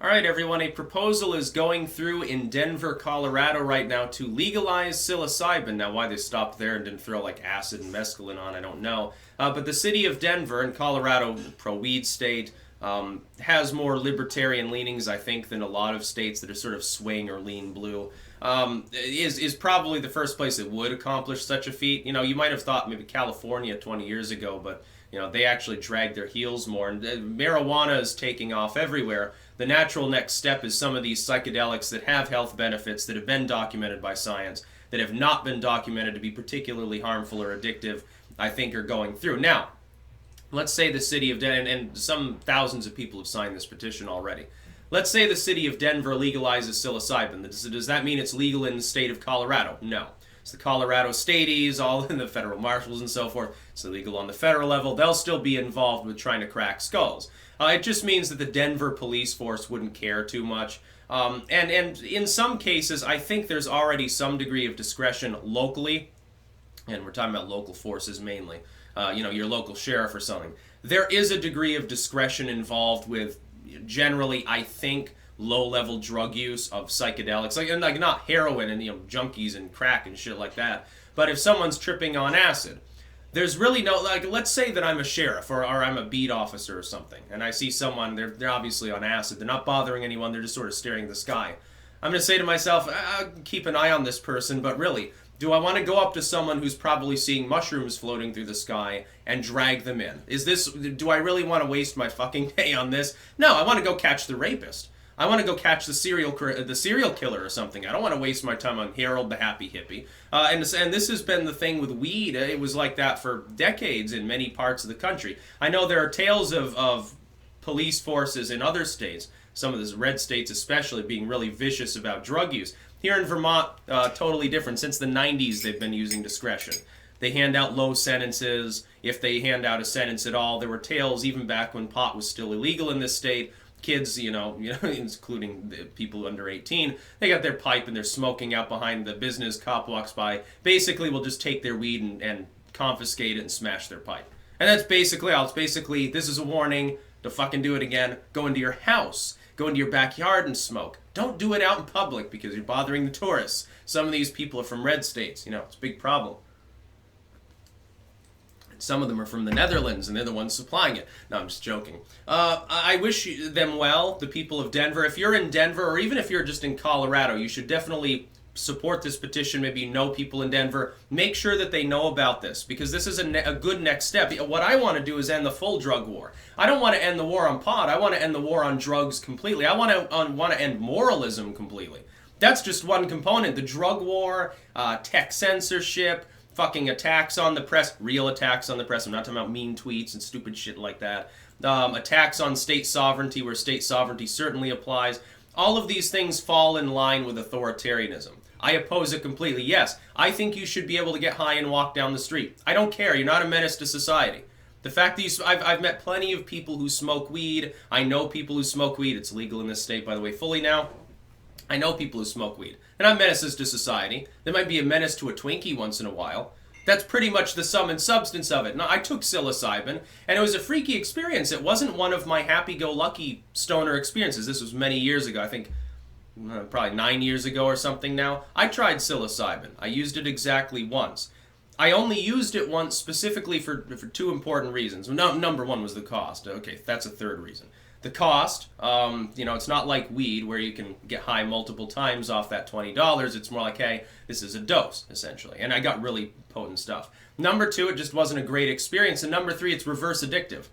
All right, everyone, a proposal is going through in Denver, Colorado right now to legalize psilocybin. Now, why they stopped there and didn't throw like acid and mescaline on, I don't know. But the city of Denver in Colorado, pro-weed state, has more libertarian leanings, I think, than a lot of states that are sort of swing or lean blue. Is probably the first place that would accomplish such a feat. You know, you might have thought maybe California 20 years ago, but you know, they actually dragged their heels more. And marijuana is taking off everywhere. The natural next step is some of these psychedelics that have health benefits that have been documented by science, that have not been documented to be particularly harmful or addictive, I think are going through. Now, let's say the city of Denver, and some thousands of people have signed this petition already. Let's say the city of Denver legalizes psilocybin. Does that mean it's legal in the state of Colorado? No. It's the Colorado Staties, all in the federal marshals and so forth. It's illegal on the federal level. They'll still be involved with trying to crack skulls. It just means that the Denver police force wouldn't care too much. And in some cases, I think there's already some degree of discretion locally, and we're talking about local forces mainly, your local sheriff or something. There is a degree of discretion involved with, generally, I think, low-level drug use of psychedelics, like not heroin and junkies and crack and shit like that. But if someone's tripping on acid, there's really no, like, let's say that I'm a sheriff or I'm a beat officer or something, and I see someone, they're obviously on acid, they're not bothering anyone, they're just sort of staring at the sky. I'm going to say to myself, keep an eye on this person, but really, do I want to go up to someone who's probably seeing mushrooms floating through the sky and drag them in? Do I really want to waste my fucking day on this? No, I want to go catch the rapist. I want to go catch the serial killer or something. I don't want to waste my time on Harold the Happy Hippie. And this has been the thing with weed. It was like that for decades in many parts of the country. I know there are tales of police forces in other states, some of the red states especially, being really vicious about drug use. Here in Vermont, totally different. Since the 90s, they've been using discretion. They hand out low sentences. If they hand out a sentence at all, there were tales even back when pot was still illegal in this state. Kids, including the people under 18, they got their pipe and they're smoking out behind the business. Cop walks by. Basically, we'll just take their weed and confiscate it and smash their pipe. And that's basically all. It's basically, this is a warning. Don't fucking do it again. Go into your house. Go into your backyard and smoke. Don't do it out in public because you're bothering the tourists. Some of these people are from red states. It's a big problem. Some of them are from the Netherlands, and they're the ones supplying it. No, I'm just joking. I wish them well, the people of Denver. If you're in Denver, or even if you're just in Colorado, you should definitely support this petition. Maybe you know people in Denver. Make sure that they know about this, because this is a good next step. What I want to do is end the full drug war. I don't want to end the war on pot. I want to end the war on drugs completely. I want to end moralism completely. That's just one component. The drug war, tech censorship, fucking attacks on the press, real attacks on the press. I'm not talking about mean tweets and stupid shit like that. Attacks on state sovereignty, where state sovereignty certainly applies. All of these things fall in line with authoritarianism. I oppose it completely. Yes, I think you should be able to get high and walk down the street. I don't care. You're not a menace to society. The fact that I've met plenty of people who smoke weed. I know people who smoke weed. It's legal in this state, by the way, fully now. I know people who smoke weed. They're not menaces to society. They might be a menace to a Twinkie once in a while. That's pretty much the sum and substance of it. Now, I took psilocybin, and it was a freaky experience. It wasn't one of my happy-go-lucky stoner experiences. This was many years ago. I think probably 9 years ago or something now. I tried psilocybin. I used it exactly once. I only used it once specifically for two important reasons. Number one was the cost. Okay, that's a third reason. The cost, it's not like weed where you can get high multiple times off that $20. It's more like, hey, this is a dose, essentially. And I got really potent stuff. Number two, it just wasn't a great experience. And number three, it's reverse addictive.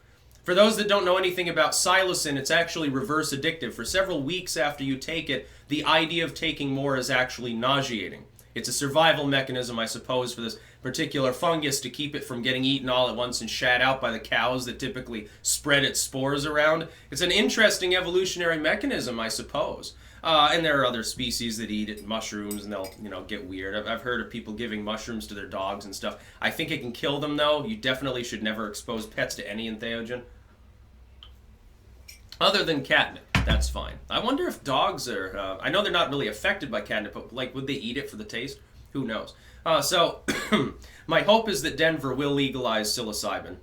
For those that don't know anything about psilocin, it's actually reverse addictive. For several weeks after you take it, the idea of taking more is actually nauseating. It's a survival mechanism, I suppose, for this particular fungus to keep it from getting eaten all at once and shat out by the cows that typically spread its spores around. It's an interesting evolutionary mechanism, I suppose. And there are other species that eat it, mushrooms, and they'll, get weird. I've heard of people giving mushrooms to their dogs and stuff. I think it can kill them, though. You definitely should never expose pets to any entheogen. Other than catnip, that's fine. I wonder if dogs are, I know they're not really affected by catnip, but would they eat it for the taste? Who knows? So, my hope is that Denver will legalize psilocybin.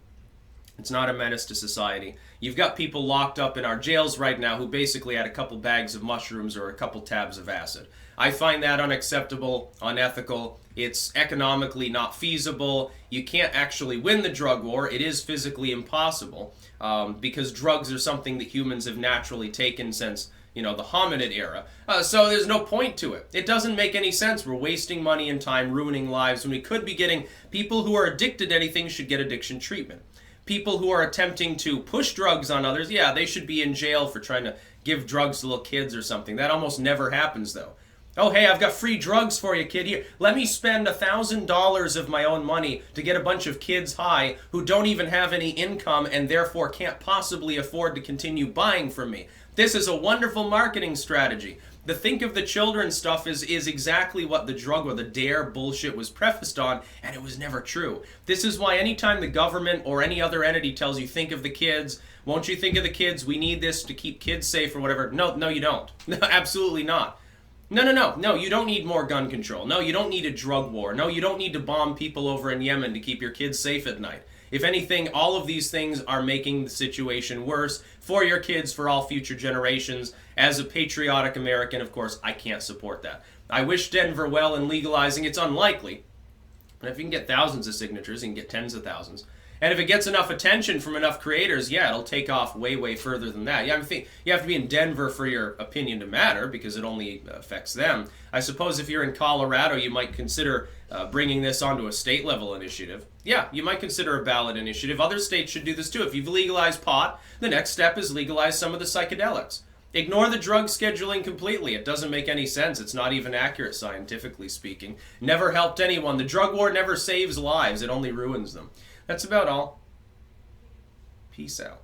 It's not a menace to society. You've got people locked up in our jails right now who basically had a couple bags of mushrooms or a couple tabs of acid. I find that unacceptable, unethical. It's economically not feasible. You can't actually win the drug war. It is physically impossible because drugs are something that humans have naturally taken since the hominid era. So there's no point to it. It doesn't make any sense. We're wasting money and time, ruining lives, when we could be getting people who are addicted to anything should get addiction treatment. People who are attempting to push drugs on others, yeah, they should be in jail for trying to give drugs to little kids or something. That almost never happens, though. Oh, hey, I've got free drugs for you, kid. Here, let me spend $1,000 of my own money to get a bunch of kids high who don't even have any income and therefore can't possibly afford to continue buying from me. This is a wonderful marketing strategy. The think of the children stuff is exactly what the drug or the dare bullshit was prefaced on, and it was never true. This is why anytime the government or any other entity tells you think of the kids, won't you think of the kids, we need this to keep kids safe or whatever. No, you don't. No, absolutely not. No, you don't need more gun control. No, you don't need a drug war. No, you don't need to bomb people over in Yemen to keep your kids safe at night. If anything, all of these things are making the situation worse for your kids, for all future generations. As a patriotic American, of course, I can't support that. I wish Denver well in legalizing. It's unlikely. But if you can get thousands of signatures, you can get tens of thousands. And if it gets enough attention from enough creators, yeah, it'll take off way, way further than that. Yeah, I think you have to be in Denver for your opinion to matter because it only affects them. I suppose if you're in Colorado, you might consider bringing this onto a state-level initiative. Yeah, you might consider a ballot initiative. Other states should do this too. If you've legalized pot, the next step is legalize some of the psychedelics. Ignore the drug scheduling completely. It doesn't make any sense. It's not even accurate, scientifically speaking. Never helped anyone. The drug war never saves lives. It only ruins them. That's about all. Peace out.